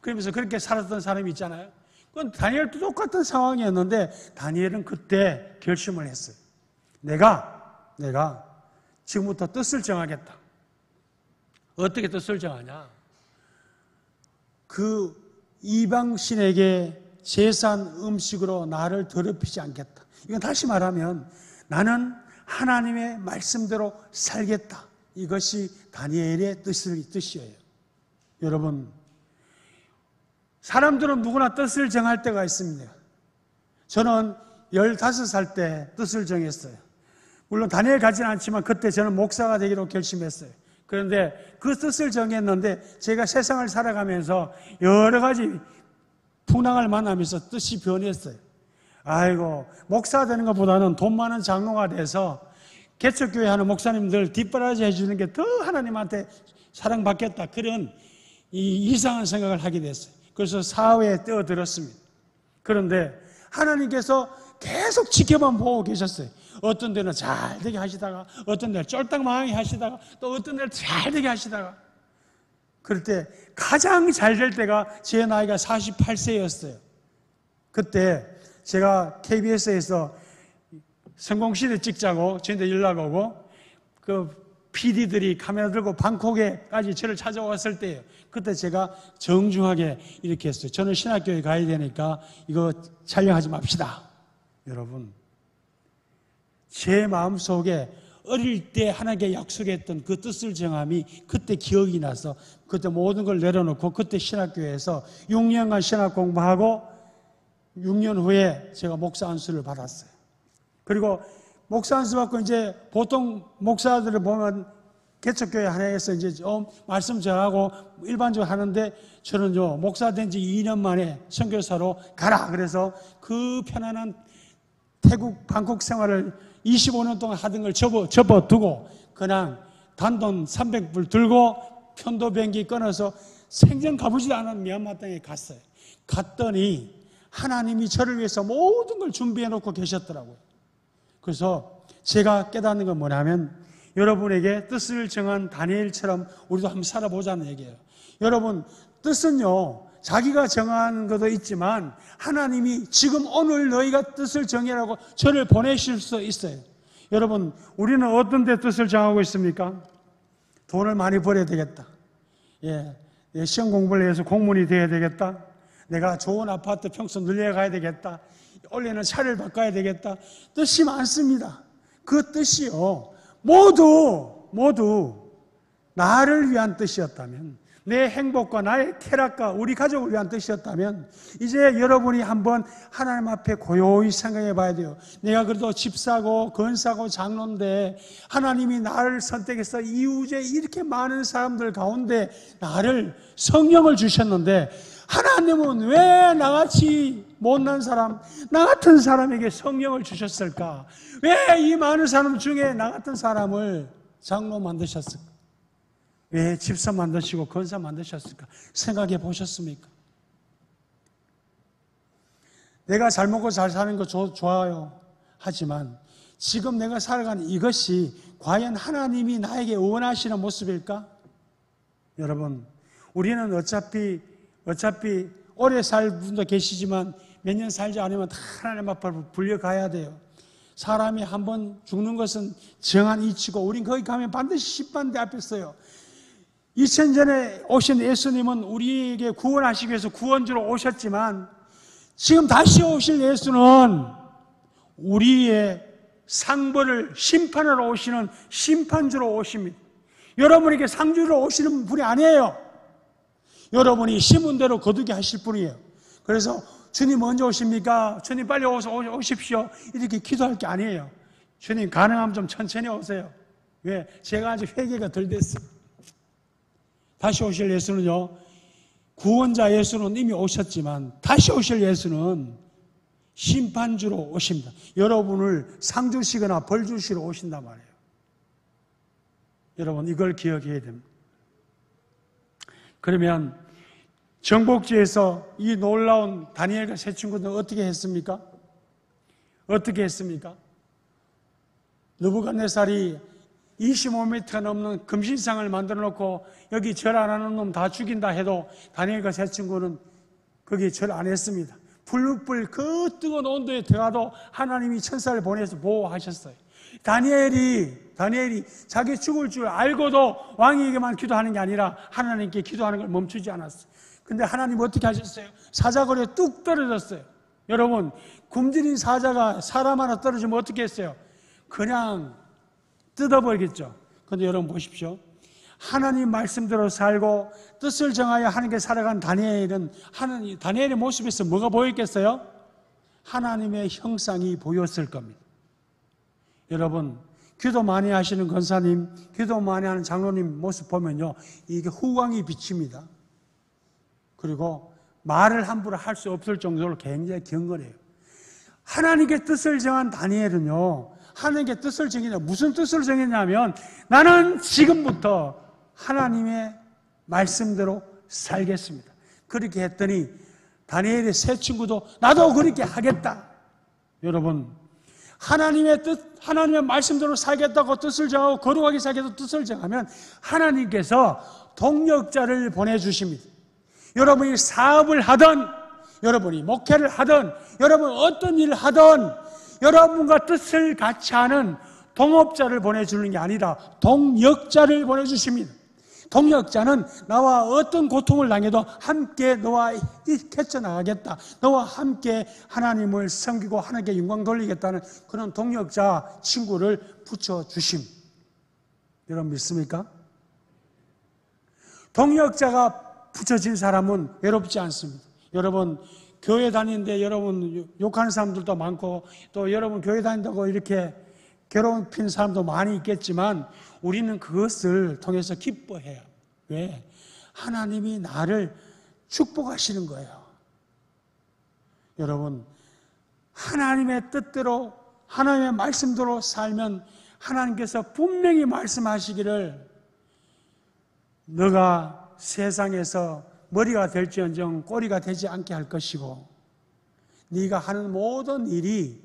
Speaker 1: 그러면서 그렇게 살았던 사람이 있잖아요. 그건 다니엘도 똑같은 상황이었는데 다니엘은 그때 결심을 했어요. 내가 지금부터 뜻을 정하겠다. 어떻게 뜻을 정하냐? 그 이방신에게 제사한 음식으로 나를 더럽히지 않겠다. 이건 다시 말하면 나는 하나님의 말씀대로 살겠다. 이것이 다니엘의 뜻이에요. 여러분 사람들은 누구나 뜻을 정할 때가 있습니다. 저는 15살 때 뜻을 정했어요. 물론 다니엘 같지는 않지만 그때 저는 목사가 되기로 결심했어요. 그런데 그 뜻을 정했는데 제가 세상을 살아가면서 여러 가지 풍랑을 만나면서 뜻이 변했어요. 아이고, 목사 되는 것보다는 돈 많은 장로가 돼서 개척교회 하는 목사님들 뒷바라지 해주는 게 더 하나님한테 사랑받겠다, 그런 이상한 생각을 하게 됐어요. 그래서 사회에 뛰어들었습니다. 그런데 하나님께서 계속 지켜만 보고 계셨어요. 어떤 데는 잘 되게 하시다가, 어떤 데는 쫄딱 망하게 하시다가, 또 어떤 데는 잘 되게 하시다가. 그럴 때 가장 잘 될 때가 제 나이가 48세였어요. 그때 제가 KBS에서 성공시대 찍자고 저한테 연락 오고, 그 PD들이 카메라 들고 방콕에까지 저를 찾아왔을 때예요. 그때 제가 정중하게 이렇게 했어요. 저는 신학교에 가야 되니까 이거 촬영하지 맙시다. 여러분, 제 마음속에 어릴 때 하나님께 약속했던 그 뜻을 정함이 그때 기억이 나서 그때 모든 걸 내려놓고 그때 신학교에서 6년간 신학 공부하고 6년 후에 제가 목사 안수를 받았어요. 그리고 목사 안수 받고 이제 보통 목사들을 보면 개척교회 하나에서 이제 좀 말씀 전하고 일반적으로 하는데, 저는요, 목사 된 지 2년 만에 선교사로 가라 그래서 그 편안한 태국 방콕 생활을 25년 동안 하던 걸 접어두고 그냥 단돈 300불 들고 편도 비행기 끊어서 생전 가보지도 않은 미얀마 땅에 갔어요. 갔더니 하나님이 저를 위해서 모든 걸 준비해 놓고 계셨더라고요. 그래서 제가 깨닫는 건 뭐냐면, 여러분에게 뜻을 정한 다니엘처럼 우리도 한번 살아보자는 얘기예요. 여러분, 뜻은요, 자기가 정하는 것도 있지만 하나님이 지금 오늘 너희가 뜻을 정해라고 저를 보내실 수 있어요. 여러분, 우리는 어떤 데 뜻을 정하고 있습니까? 돈을 많이 벌어야 되겠다. 시험 공부를 해서 공무원이 되어야 되겠다. 내가 좋은 아파트 평수 늘려가야 되겠다. 올해는 차를 바꿔야 되겠다. 뜻이 많습니다. 그 뜻이요, 모두 나를 위한 뜻이었다면, 내 행복과 나의 쾌락과 우리 가족을 위한 뜻이었다면, 이제 여러분이 한번 하나님 앞에 고요히 생각해 봐야 돼요. 내가 그래도 집사고 건사고 장로인데 하나님이 나를 선택해서 이후에 이렇게 많은 사람들 가운데 나를 성령을 주셨는데, 하나님은 왜 나같이 못난 사람, 나 같은 사람에게 성령을 주셨을까? 왜 이 많은 사람 중에 나 같은 사람을 장로 만드셨을까? 왜 집사 만드시고 건사 만드셨을까? 생각해 보셨습니까? 내가 잘 먹고 잘 사는 거 좋아요. 하지만 지금 내가 살아가는 이것이 과연 하나님이 나에게 원하시는 모습일까? 여러분, 우리는 어차피 오래 살 분도 계시지만 몇 년 살지 않으면 다 하나님 앞으로 불려가야 돼요. 사람이 한번 죽는 것은 정한 이치고, 우린 거기 가면 반드시 심판대 앞에 서요. 2000전에 오신 예수님은 우리에게 구원하시기 위해서 구원주로 오셨지만, 지금 다시 오실 예수는 우리의 상벌을 심판하러 오시는 심판주로 오십니다. 여러분에게 상주로 오시는 분이 아니에요. 여러분이 심은 대로 거두게 하실 분이에요. 그래서 주님 언제 오십니까? 주님 빨리 오십시오. 이렇게 기도할 게 아니에요. 주님 가능하면 좀 천천히 오세요. 왜? 제가 아직 회개가 덜 됐어요. 다시 오실 예수는요, 구원자 예수는 이미 오셨지만 다시 오실 예수는 심판주로 오십니다. 여러분을 상 주시거나 벌 주시러 오신단 말이에요. 여러분, 이걸 기억해야 됩니다. 그러면 정복지에서 이 놀라운 다니엘과 세 친구들은 어떻게 했습니까? 느부갓네살이 25m 넘는 금신상을 만들어 놓고 여기 절 안 하는 놈 다 죽인다 해도 다니엘과 세 친구는 거기에 절 안 했습니다. 불불 그 뜨거운 온도에 들어가도 하나님이 천사를 보내서 보호하셨어요. 다니엘이 자기 죽을 줄 알고도 왕에게만 기도하는 게 아니라 하나님께 기도하는 걸 멈추지 않았어요. 근데 하나님 어떻게 하셨어요? 사자굴에 뚝 떨어졌어요. 여러분, 굶주린 사자가 사람 하나 떨어지면 어떻게 했어요? 그냥 뜯어버리겠죠. 근데 여러분 보십시오. 하나님 말씀대로 살고 뜻을 정하여 하나님께 살아간 다니엘의 모습에서 뭐가 보였겠어요? 하나님의 형상이 보였을 겁니다. 여러분, 기도 많이 하시는 권사님, 기도 많이 하는 장로님 모습 보면요, 이게 후광이 비칩니다. 그리고 말을 함부로 할 수 없을 정도로 굉장히 경건해요. 하나님께 뜻을 정한 다니엘은요, 하나님께 뜻을 정했냐, 무슨 뜻을 정했냐면, 나는 지금부터 하나님의 말씀대로 살겠습니다. 그렇게 했더니 다니엘의 세 친구도 나도 그렇게 하겠다. 여러분, 하나님의 뜻, 하나님의 말씀대로 살겠다고 뜻을 정하고 거룩하게 살겠다고 뜻을 정하면 하나님께서 동력자를 보내주십니다. 여러분이 사업을 하든, 여러분이 목회를 하든, 여러분 어떤 일을 하든 여러분과 뜻을 같이 하는 동업자를 보내주는 게 아니라 동역자를 보내주십니다. 동역자는 나와 어떤 고통을 당해도 함께 너와 헤쳐나가겠다, 너와 함께 하나님을 섬기고 하나님께 영광 돌리겠다는 그런 동역자 친구를 붙여주심. 여러분 믿습니까? 동역자가 붙여진 사람은 외롭지 않습니다. 여러분 교회 다니는데 여러분 욕하는 사람들도 많고, 또 여러분 교회 다닌다고 이렇게 괴롭힌 사람도 많이 있겠지만 우리는 그것을 통해서 기뻐해요. 왜? 하나님이 나를 축복하시는 거예요. 여러분, 하나님의 뜻대로, 하나님의 말씀대로 살면 하나님께서 분명히 말씀하시기를 너가 세상에서 머리가 될지언정 꼬리가 되지 않게 할 것이고 네가 하는 모든 일이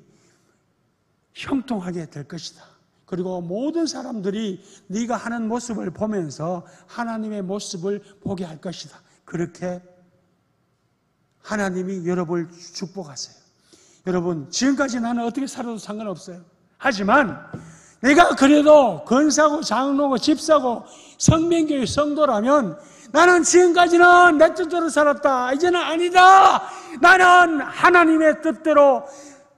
Speaker 1: 형통하게 될 것이다. 그리고 모든 사람들이 네가 하는 모습을 보면서 하나님의 모습을 보게 할 것이다. 그렇게 하나님이 여러분을 축복하세요. 여러분, 지금까지 나는 어떻게 살아도 상관없어요. 하지만 내가 그래도 권사고 장로고 집사고 성명교회 성도라면 나는 지금까지는 내 뜻대로 살았다. 이제는 아니다. 나는 하나님의 뜻대로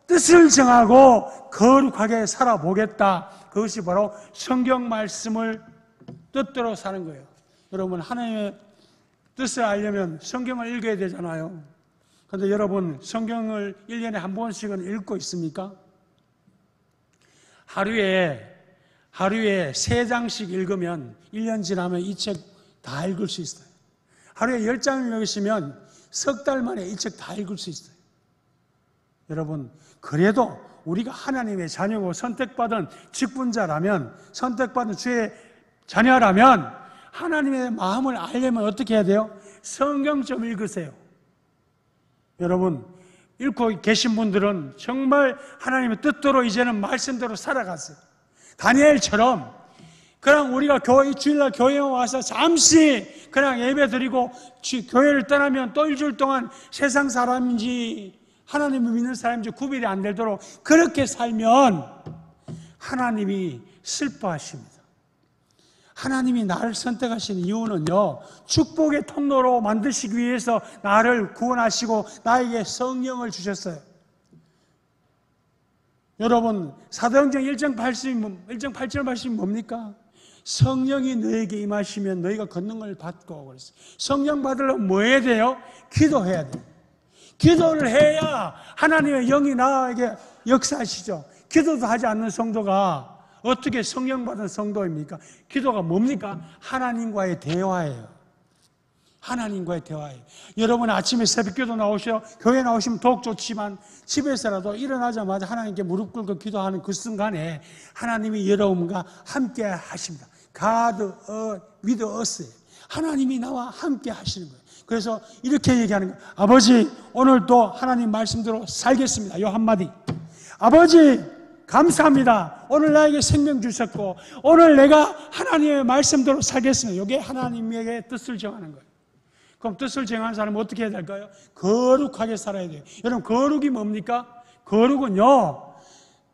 Speaker 1: 뜻을 정하고 거룩하게 살아보겠다. 그것이 바로 성경 말씀을 뜻대로 사는 거예요. 여러분, 하나님의 뜻을 알려면 성경을 읽어야 되잖아요. 그런데 여러분, 성경을 1년에 한 번씩은 읽고 있습니까? 하루에 3장씩 읽으면 1년 지나면 이 책 다 읽을 수 있어요. 하루에 10장을 읽으시면 석 달 만에 이 책 다 읽을 수 있어요. 여러분, 그래도 우리가 하나님의 자녀고 선택받은 직분자라면, 선택받은 주의 자녀라면 하나님의 마음을 알려면 어떻게 해야 돼요? 성경 좀 읽으세요. 여러분, 읽고 계신 분들은 정말 하나님의 뜻대로 이제는 말씀대로 살아가세요. 다니엘처럼 그냥 우리가 주일날 교회에 와서 잠시 그냥 예배 드리고 교회를 떠나면 또 일주일 동안 세상 사람인지 하나님을 믿는 사람인지 구별이 안 되도록 그렇게 살면 하나님이 슬퍼하십니다. 하나님이 나를 선택하신 이유는요, 축복의 통로로 만드시기 위해서 나를 구원하시고 나에게 성령을 주셨어요. 여러분, 사도행전 1장 8절 말씀이 뭡니까? 성령이 너에게 임하시면 너희가 권능을 받고 그랬어요. 성령 받으려면 뭐 해야 돼요? 기도해야 돼요. 기도를 해야 하나님의 영이 나에게 역사하시죠. 기도도 하지 않는 성도가 어떻게 성령 받은 성도입니까? 기도가 뭡니까? 하나님과의 대화예요. 하나님과의 대화예요. 여러분 아침에 새벽기도 나오셔 교회 나오시면 더욱 좋지만 집에서라도 일어나자마자 하나님께 무릎 꿇고 기도하는 그 순간에 하나님이 여러분과 함께 하십니다. God with us. 하나님이 나와 함께 하시는 거예요. 그래서 이렇게 얘기하는 거예요. 아버지, 오늘도 하나님 말씀대로 살겠습니다. 요 한마디. 아버지, 감사합니다. 오늘 나에게 생명 주셨고 오늘 내가 하나님의 말씀대로 살겠습니다. 이게 하나님에게 뜻을 정하는 거예요. 그럼 뜻을 정하는 사람은 어떻게 해야 될까요? 거룩하게 살아야 돼요. 여러분, 거룩이 뭡니까? 거룩은요,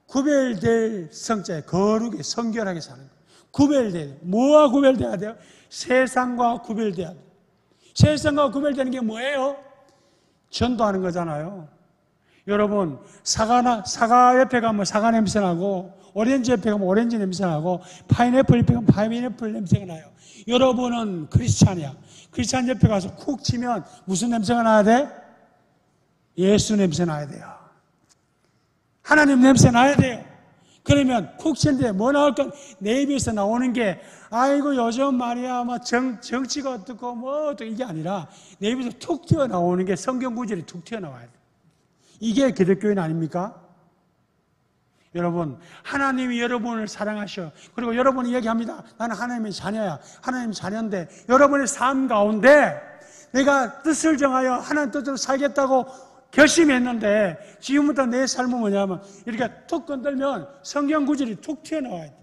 Speaker 1: 구별될 성자에 거룩에 성결하게 사는 거예요. 구별돼야 돼요. 뭐와 구별돼야 돼요? 세상과 구별돼야 돼요. 세상과 구별되는 게 뭐예요? 전도하는 거잖아요. 여러분, 사과 옆에 가면 사과 냄새 나고, 오렌지 옆에 가면 오렌지 냄새 나고, 파인애플 옆에 가면 파인애플 냄새가 나요. 여러분은 크리스찬이야. 크리스찬 옆에 가서 쿡 치면 무슨 냄새가 나야 돼? 예수 냄새 나야 돼요. 하나님 냄새 나야 돼요. 그러면 쿡 치는데 뭐 나올까? 내 입에서 나오는 게 아이고 요즘 말이야 뭐 정치가 어떻고 뭐 어떻고 이게 아니라 내 입에서 툭 튀어나오는 게 성경 구절이 툭 튀어나와야 돼. 이게 기독교인 아닙니까? 여러분, 하나님이 여러분을 사랑하셔. 그리고 여러분이 얘기합니다. 나는 하나님의 자녀야. 하나님 자녀인데 여러분의 삶 가운데 내가 뜻을 정하여 하나님 뜻대로 살겠다고 결심했는데 지금부터 내 삶은 뭐냐면 이렇게 툭 건들면 성경 구절이 툭 튀어나와야 돼.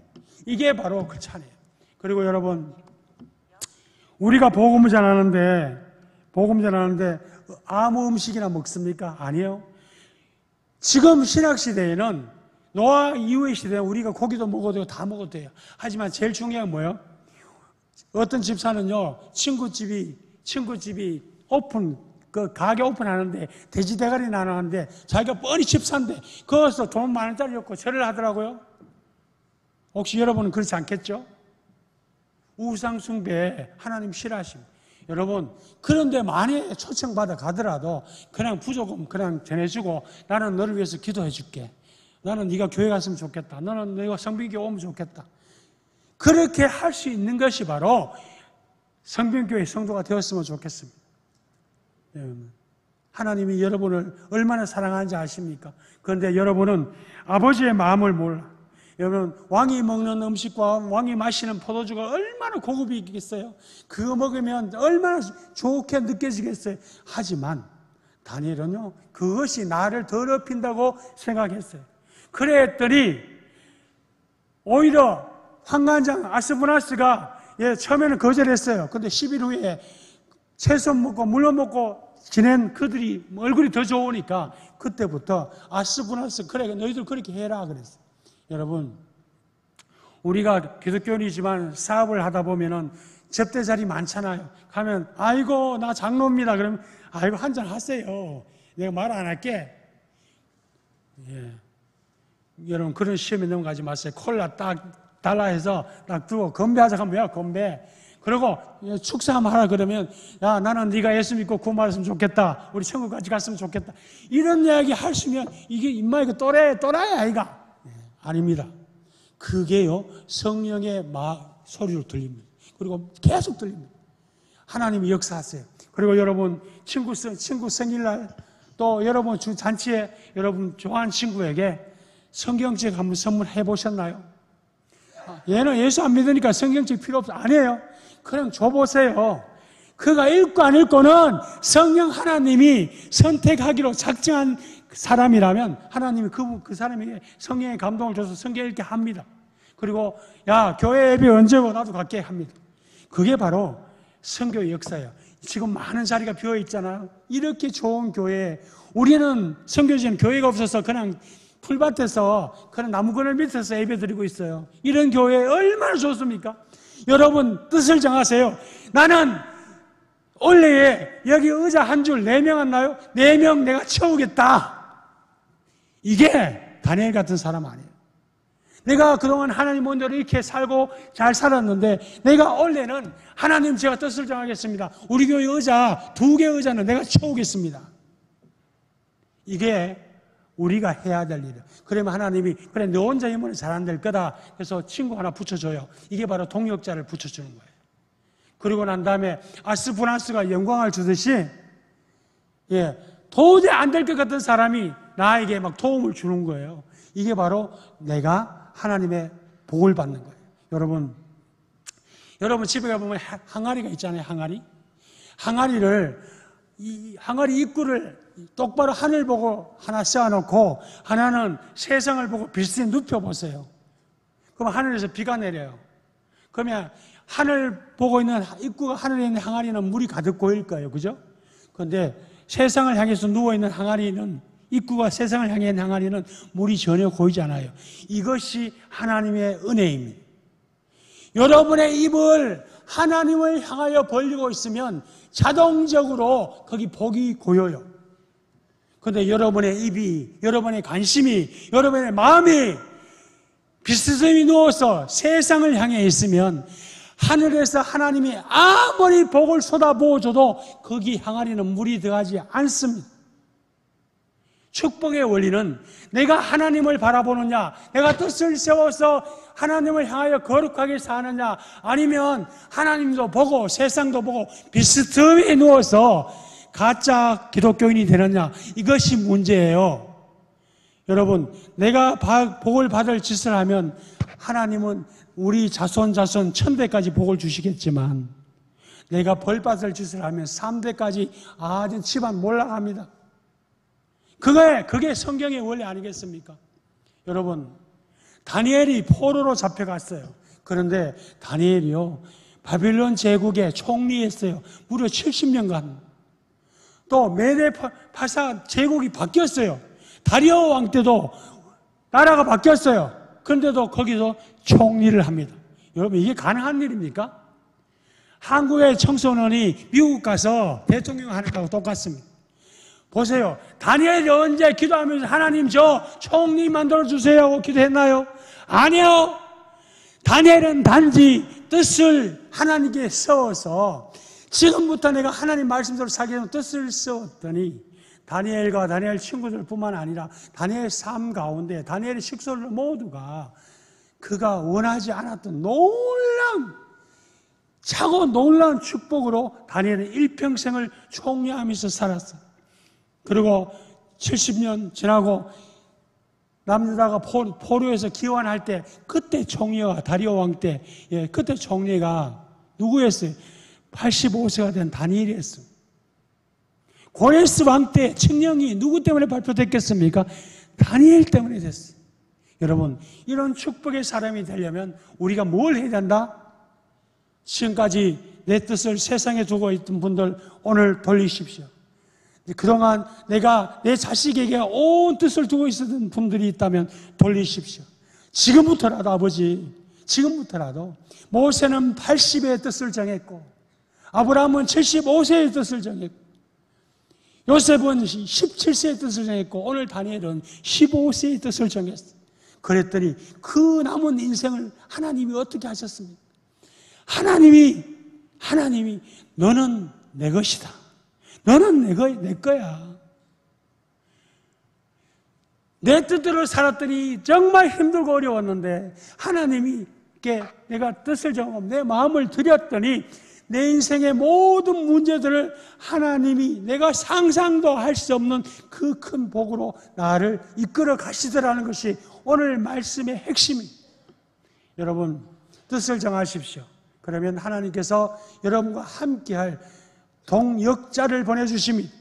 Speaker 1: 이게 바로 그 차례예요. 그리고 여러분, 우리가 복음을 전하는데 아무 음식이나 먹습니까? 아니에요. 지금 신학시대에는 노아 이후의 시대에 우리가 고기도 먹어도 되고 다 먹어도 돼요. 하지만 제일 중요한 건 뭐예요? 어떤 집사는요, 친구집이 가게 오픈하는데 돼지 대가리 나누는데 자기가 뻔히 집 산대. 거기서 돈 만원짜리 줬고 절을 하더라고요. 혹시 여러분은 그렇지 않겠죠? 우상숭배 하나님 싫어하십니다. 여러분, 그런데 만약에 초청받아 가더라도 그냥 부조금 그냥 전해주고 나는 너를 위해서 기도해 줄게. 나는 네가 교회 갔으면 좋겠다. 너는 네가 성빈교회 오면 좋겠다. 그렇게 할 수 있는 것이 바로 성빈교회 성도가 되었으면 좋겠습니다. 하나님이 여러분을 얼마나 사랑하는지 아십니까? 그런데 여러분은 아버지의 마음을 몰라. 여러분, 왕이 먹는 음식과 왕이 마시는 포도주가 얼마나 고급이 있겠어요? 그거 먹으면 얼마나 좋게 느껴지겠어요? 하지만 다니엘은요, 그것이 나를 더럽힌다고 생각했어요. 그랬더니 오히려 환관장 아스부나스가 처음에는 거절했어요. 근데 10일 후에 채소 먹고 물론 먹고 지낸 그들이 얼굴이 더 좋으니까 그때부터 아스부나스 그래 너희들 그렇게 해라 그랬어요. 여러분, 우리가 기독교인이지만 사업을 하다 보면은 접대 자리 많잖아요. 가면 아이고 나 장로입니다. 그러면 아이고 한잔 하세요. 내가 말 안 할게. 여러분, 그런 시험에 넘어가지 마세요. 콜라 딱 달라 해서 딱 두고 건배하자 하면 뭐야 건배. 그리고 축사 한번 하라 그러면 야 나는 네가 예수 믿고 구원받았으면 좋겠다. 우리 천국 같이 갔으면 좋겠다. 이런 이야기 하시면 이게 임마 이거 또라이 아이가. 아닙니다. 그게요 성령의 소리로 들립니다. 그리고 계속 들립니다. 하나님이 역사하세요. 그리고 여러분 친구 생일날 또 여러분 주 잔치에 여러분 좋아하는 친구에게 성경책 한번 선물해 보셨나요? 얘는 예수 안 믿으니까 성경책 필요 없어. 아니에요. 그냥 줘보세요. 그가 읽고 안 읽고는 성령 하나님이 선택하기로 작정한 사람이라면 하나님이 그 사람에게 성령의 감동을 줘서 성경 읽게 합니다. 그리고 야 교회 예배 언제고 나도 갈게 합니다. 그게 바로 선교의 역사예요. 지금 많은 자리가 비어 있잖아요. 이렇게 좋은 교회, 우리는 선교지는 교회가 없어서 그냥 풀밭에서 그런 나무그늘 밑에서 예배 드리고 있어요. 이런 교회 얼마나 좋습니까? 여러분 뜻을 정하세요. 나는 원래 여기 의자 한 줄 4명 왔나요? 4명 내가 채우겠다. 이게 다니엘 같은 사람 아니에요. 내가 그동안 하나님 원대로 이렇게 살고 잘 살았는데 내가 원래는 하나님 제가 뜻을 정하겠습니다. 우리 교회 의자 2개 의자는 내가 채우겠습니다. 이게 우리가 해야 될 일이에요. 그러면 하나님이 그래 너 혼자 힘으로 잘 안 될 거다. 그래서 친구 하나 붙여줘요. 이게 바로 동역자를 붙여주는 거예요. 그리고 난 다음에 아스부나스가 영광을 주듯이 도저히 안 될 것 같은 사람이 나에게 막 도움을 주는 거예요. 이게 바로 내가 하나님의 복을 받는 거예요. 여러분 집에 가보면 항아리가 있잖아요. 항아리 입구를 똑바로 하늘 보고 하나 세워놓고 하나는 세상을 보고 비스듬히 눕혀보세요. 그럼 하늘에서 비가 내려요. 그러면 하늘 보고 있는 입구가 하늘에 있는 항아리는 물이 가득 고일 거예요. 그죠? 그런데 세상을 향해서 누워있는 항아리는 입구가 세상을 향해 있는 항아리는 물이 전혀 고이지 않아요. 이것이 하나님의 은혜입니다. 여러분의 입을 하나님을 향하여 벌리고 있으면 자동적으로 거기 복이 고여요. 그런데 여러분의 입이, 여러분의 관심이, 여러분의 마음이 비스듬히 누워서 세상을 향해 있으면 하늘에서 하나님이 아무리 복을 쏟아부어줘도 거기 항아리는 물이 들어가지 않습니다. 축복의 원리는 내가 하나님을 바라보느냐, 내가 뜻을 세워서 하나님을 향하여 거룩하게 사느냐, 아니면 하나님도 보고 세상도 보고 비스듬히 누워서 가짜 기독교인이 되느냐, 이것이 문제예요. 여러분, 내가 복을 받을 짓을 하면 하나님은 우리 자손 천대까지 복을 주시겠지만, 내가 벌 받을 짓을 하면 3대까지 아주 집안 몰락합니다. 그게 성경의 원리 아니겠습니까? 여러분, 다니엘이 포로로 잡혀갔어요. 그런데 다니엘이요, 바빌론 제국의 총리였어요. 무려 70년간. 또 메데 파사 제국이 바뀌었어요. 다리오 왕 때도 나라가 바뀌었어요. 그런데도 거기서 총리를 합니다. 여러분, 이게 가능한 일입니까? 한국의 청소년이 미국 가서 대통령 하는 거하고 똑같습니다. 보세요. 다니엘이 언제 기도하면서 하나님 저 총리 만들어주세요 하고 기도했나요? 아니요. 다니엘은 단지 뜻을 하나님께 세워서 지금부터 내가 하나님 말씀대로 살겠다는 뜻을 세웠더니, 다니엘과 다니엘 친구들뿐만 아니라 다니엘 삶 가운데 다니엘의 식솔들 모두가 그가 원하지 않았던 놀라운 축복으로 다니엘은 일평생을 총리하면서 살았어요. 그리고 70년 지나고 남유다가 포로에서 기환할 때, 그때 총리가 다리오 왕 때, 그때 총리가 누구였어요? 85세가 된 다니엘이었어요. 고레스 왕 때 칙령이 누구 때문에 발표됐겠습니까? 다니엘 때문에 됐어요. 여러분, 이런 축복의 사람이 되려면 우리가 뭘 해야 된다? 지금까지 내 뜻을 세상에 두고 있던 분들 오늘 돌리십시오. 그동안 내가 내 자식에게 온 뜻을 두고 있었던 분들이 있다면 돌리십시오. 지금부터라도, 아버지, 지금부터라도. 모세는 80의 뜻을 정했고, 아브라함은 75세의 뜻을 정했고, 요셉은 17세의 뜻을 정했고, 오늘 다니엘은 15세의 뜻을 정했어요. 그랬더니 그 남은 인생을 하나님이 어떻게 하셨습니까? 하나님이 너는 내 것이다. 너는 내 거야. 내 뜻대로 살았더니 정말 힘들고 어려웠는데 하나님께 내가 뜻을 정하고 내 마음을 드렸더니 내 인생의 모든 문제들을 하나님이 내가 상상도 할 수 없는 그 큰 복으로 나를 이끌어 가시더라는 것이 오늘 말씀의 핵심입니다. 여러분, 뜻을 정하십시오. 그러면 하나님께서 여러분과 함께할 동역자를 보내주십니다.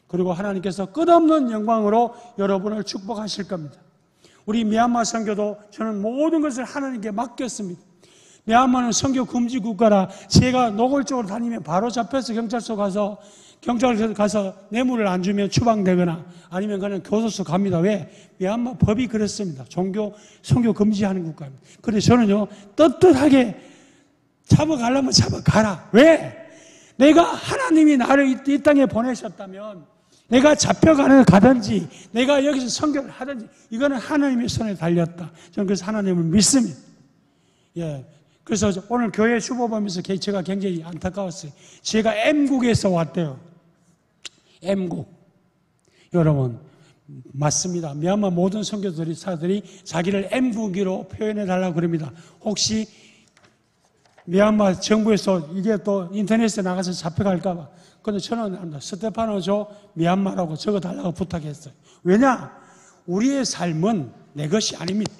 Speaker 1: 그리고 하나님께서 끝없는 영광으로 여러분을 축복하실 겁니다. 우리 미얀마 선교도 저는 모든 것을 하나님께 맡겼습니다. 미얀마는 선교 금지 국가라 제가 노골적으로 다니면 바로 잡혀서 경찰서 가서 뇌물을 안 주면 추방되거나 아니면 그냥 교도소 갑니다. 왜? 미얀마 법이 그렇습니다. 선교 금지하는 국가입니다. 그래서 저는요, 떳떳하게 잡아가려면 잡아가라. 왜? 내가 하나님이 나를 이 땅에 보내셨다면 내가 가든지 내가 여기서 선교를 하든지 이거는 하나님의 손에 달렸다. 저는 그래서 하나님을 믿습니다. 그래서 오늘 교회 주보보면서 제가 굉장히 안타까웠어요. 제가 M국에서 왔대요. M국. 여러분, 맞습니다. 미얀마 모든 선교사들이 자기를 M국으로 표현해 달라고 그럽니다. 혹시 미얀마 정부에서 이게 또 인터넷에 나가서 잡혀갈까봐. 근데 저는 스테파노조 미얀마라고 적어달라고 부탁했어요. 왜냐? 우리의 삶은 내 것이 아닙니다.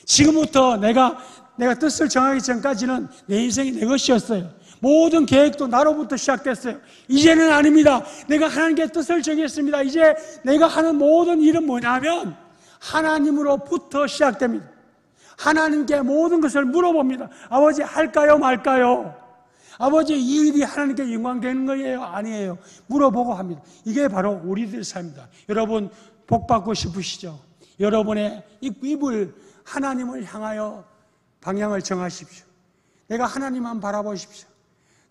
Speaker 1: 지금부터 내가 뜻을 정하기 전까지는 내 인생이 내 것이었어요. 모든 계획도 나로부터 시작됐어요. 이제는 아닙니다. 내가 하나님께 뜻을 정했습니다. 이제 내가 하는 모든 일은 뭐냐면 하나님으로부터 시작됩니다. 하나님께 모든 것을 물어봅니다. 아버지, 할까요 말까요? 아버지, 이 일이 하나님께 영광되는 거예요 아니에요? 물어보고 합니다. 이게 바로 우리들의 삶입니다. 여러분, 복 받고 싶으시죠? 여러분의 입을 하나님을 향하여 방향을 정하십시오. 내가 하나님만 바라보십시오.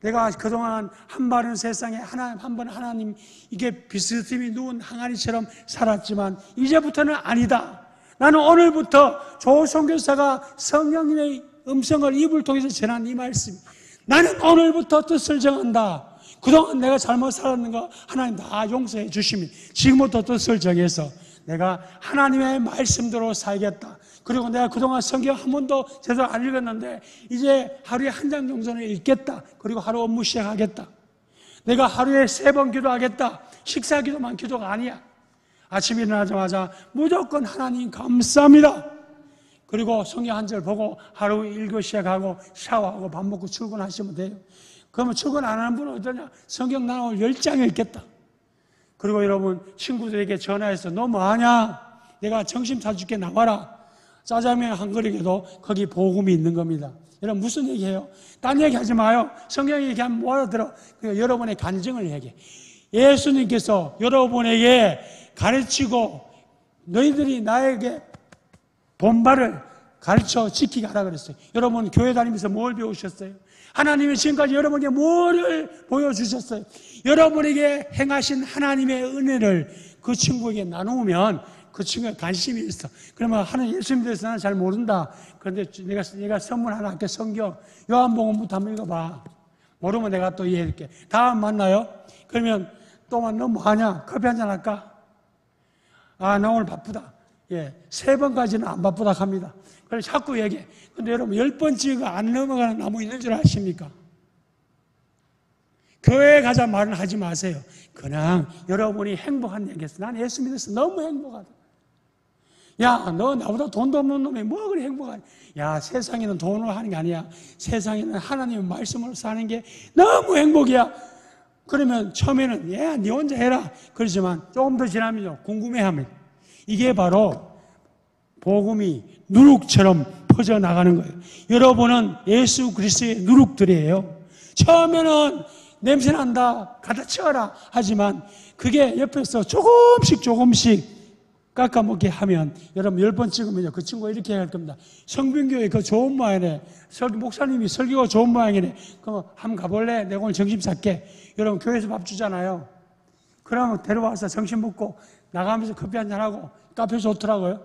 Speaker 1: 내가 그동안 한 발은 세상에 한 번 하나님 이게 비스듬히 누운 항아리처럼 살았지만 이제부터는 아니다. 나는 오늘부터 조 선교사가 성령님의 음성을 입을 통해서 전한 이 말씀. 나는 오늘부터 뜻을 정한다. 그동안 내가 잘못 살았는 거 하나님 다 용서해 주시면 지금부터 뜻을 정해서 내가 하나님의 말씀대로 살겠다. 그리고 내가 그동안 성경 한 번도 제대로 안 읽었는데 이제 하루에 한 장 정도는 읽겠다. 그리고 하루 업무 시작하겠다. 내가 하루에 3번 기도하겠다. 식사 기도만 기도가 아니야. 아침에 일어나자마자 무조건 하나님 감사합니다. 그리고 성경 한 절 보고 하루 읽고 시작하고 샤워하고 밥 먹고 출근하시면 돼요. 그러면 출근 안 하는 분은 어떠냐? 성경 나는 오늘 10장 읽겠다. 그리고 여러분 친구들에게 전화해서 너 뭐하냐? 내가 점심 사줄게 나와라. 짜장면 한 그릇에도 거기 복음이 있는 겁니다. 여러분 무슨 얘기해요? 딴 얘기하지 마요. 성경 얘기하면 뭐 알아들어? 그러니까 여러분의 간증을 얘기해. 예수님께서 여러분에게 가르치고 너희들이 나에게 본발을 가르쳐 지키게 하라 그랬어요. 여러분 교회 다니면서 뭘 배우셨어요? 하나님이 지금까지 여러분에게 뭐를 보여주셨어요? 여러분에게 행하신 하나님의 은혜를 그 친구에게 나누면 그 친구가 관심이 있어. 그러면 하나님 예수님에 대해서 나는 잘 모른다. 그런데 내가 선물 하나 할게. 성경 요한복음부터 한번 읽어봐. 모르면 내가 또 이해해줄게. 다음 만나요? 그러면 또 만나면 뭐하냐? 커피 한잔 할까? 아, 나 오늘 바쁘다. 예, 3번까지는 안 바쁘다 합니다. 그래서 자꾸 얘기해. 근데 여러분 10번째가 안 넘어가는 나무 있는 줄 아십니까? 교회에 가자 말은 하지 마세요. 그냥 여러분이 행복한 얘기했어. 난 예수 믿어서 너무 행복하다. 야, 너 나보다 돈도 없는 놈이 뭐 그리 행복하냐? 야, 세상에는 돈으로 하는 게 아니야. 세상에는 하나님의 말씀으로 사는 게 너무 행복이야. 그러면 처음에는 야, 네 혼자 해라. 그러지만 조금 더 지나면요 궁금해합니다. 이게 바로 복음이 누룩처럼 퍼져나가는 거예요. 여러분은 예수 그리스도의 누룩들이에요. 처음에는 냄새난다, 갖다 치워라 하지만 그게 옆에서 조금씩 깎아먹게 하면 여러분 10번 찍으면요 그 친구가 이렇게 할 겁니다. 성빈교회 그 좋은 모양이네. 목사님이 설교가 좋은 모양이네. 그럼 한번 가볼래? 내가 오늘 점심 살게. 여러분 교회에서 밥 주잖아요. 그러면 데려와서 점심 먹고 나가면서 커피 한잔하고 카페 좋더라고요.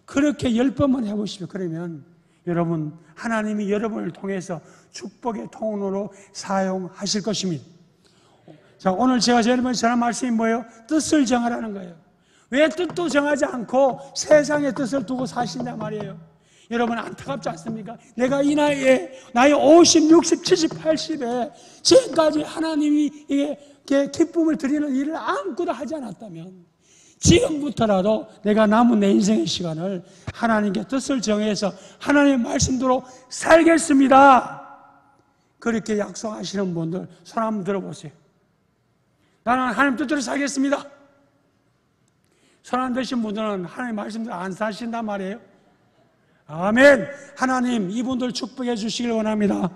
Speaker 1: 그렇게 10번만 해보십시오. 그러면 여러분 하나님이 여러분을 통해서 축복의 통로로 사용하실 것입니다. 자, 오늘 제가 여러분에게 전한 말씀이 뭐예요? 뜻을 정하라는 거예요. 왜 뜻도 정하지 않고 세상의 뜻을 두고 사신단 말이에요? 여러분 안타깝지 않습니까? 내가 이 나이에 나이 50, 60, 70, 80에 지금까지 하나님이 이게 기쁨을 드리는 일을 아무것도 하지 않았다면 지금부터라도 내가 남은 내 인생의 시간을 하나님께 뜻을 정해서 하나님의 말씀대로 살겠습니다. 그렇게 약속하시는 분들 손 한번 들어보세요. 나는 하나님 뜻대로 살겠습니다. 손 안 드신 분들은 하나님 말씀대로 안 사신단 말이에요. 아멘. 하나님 이분들 축복해 주시길 원합니다.